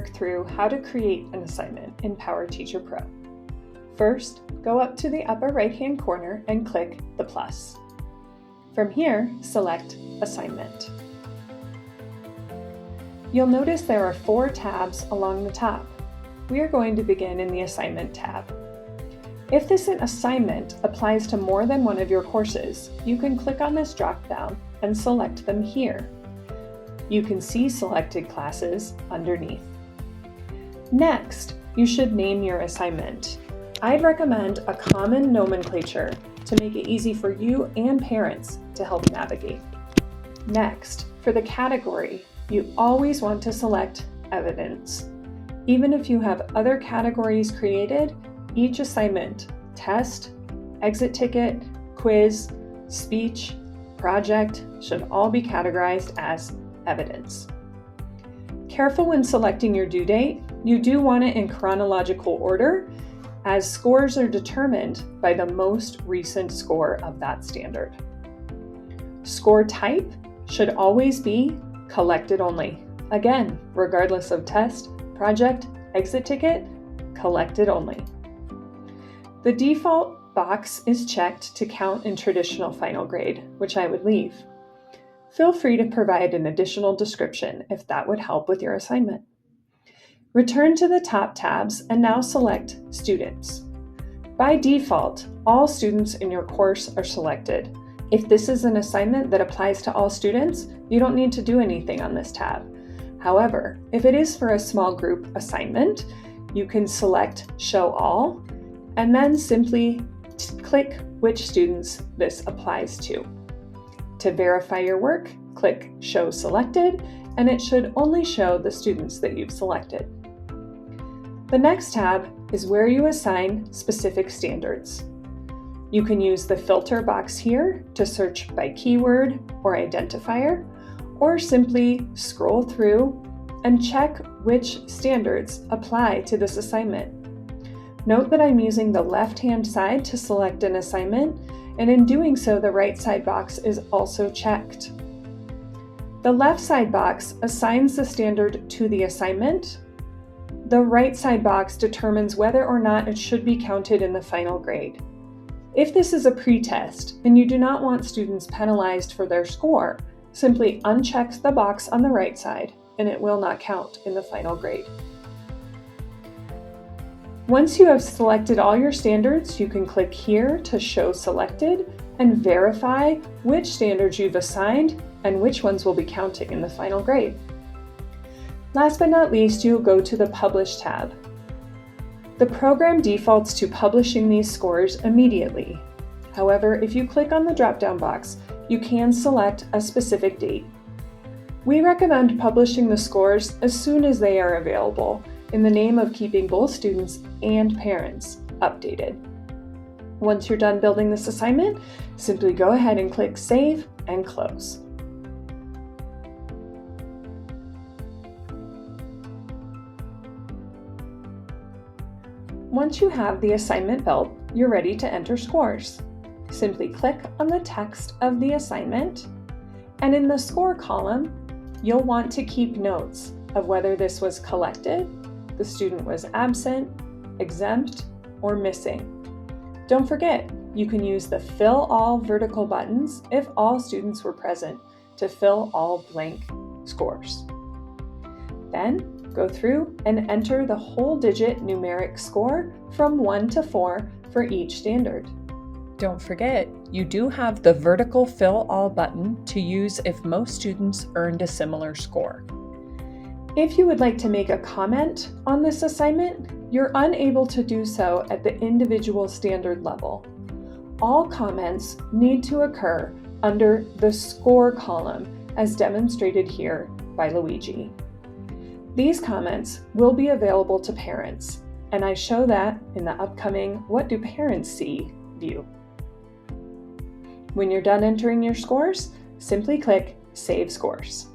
work through how to create an assignment in PowerTeacher Pro. First, go up to the upper right-hand corner and click the plus. From here, select Assignment. You'll notice there are 4 tabs along the top. We are going to begin in the Assignment tab. If this assignment applies to more than one of your courses, you can click on this drop-down and select them here. You can see selected classes underneath. Next, you should name your assignment. I'd recommend a common nomenclature to make it easy for you and parents to help navigate. Next, for the category, you always want to select Evidence. Even if you have other categories created, each assignment, test, exit ticket, quiz, speech, project should all be categorized as Evidence. Careful when selecting your due date. You do want it in chronological order, as scores are determined by the most recent score of that standard. Score type should always be collected only. Again, regardless of test, project, exit ticket, collected only. The default box is checked to count in traditional final grade, which I would leave. Feel free to provide an additional description if that would help with your assignment. Return to the top tabs and now select Students. By default, all students in your course are selected. If this is an assignment that applies to all students, you don't need to do anything on this tab. However, if it is for a small group assignment, you can select Show All and then simply click which students this applies to. To verify your work, click Show Selected, and it should only show the students that you've selected. The next tab is where you assign specific standards. You can use the filter box here to search by keyword or identifier, or simply scroll through and check which standards apply to this assignment. Note that I'm using the left-hand side to select an assignment, and in doing so, the right side box is also checked. The left side box assigns the standard to the assignment. The right side box determines whether or not it should be counted in the final grade. If this is a pretest and you do not want students penalized for their score, simply uncheck the box on the right side and it will not count in the final grade. Once you have selected all your standards, you can click here to Show Selected and verify which standards you've assigned and which ones will be counting in the final grade. Last but not least, you'll go to the Publish tab. The program defaults to publishing these scores immediately. However, if you click on the drop-down box, you can select a specific date. We recommend publishing the scores as soon as they are available, in the name of keeping both students and parents updated. Once you're done building this assignment, simply go ahead and click Save and Close. Once you have the assignment built, you're ready to enter scores. Simply click on the text of the assignment, and in the score column, you'll want to keep notes of whether this was collected, the student was absent, exempt, or missing. Don't forget, you can use the Fill All vertical buttons if all students were present to fill all blank scores. Then go through and enter the whole digit numeric score from 1 to 4 for each standard. Don't forget, you do have the vertical Fill All button to use if most students earned a similar score. If you would like to make a comment on this assignment, you're unable to do so at the individual standard level. All comments need to occur under the score column, as demonstrated here by Luigi. These comments will be available to parents, and I show that in the upcoming What Do Parents See view. When you're done entering your scores, simply click Save Scores.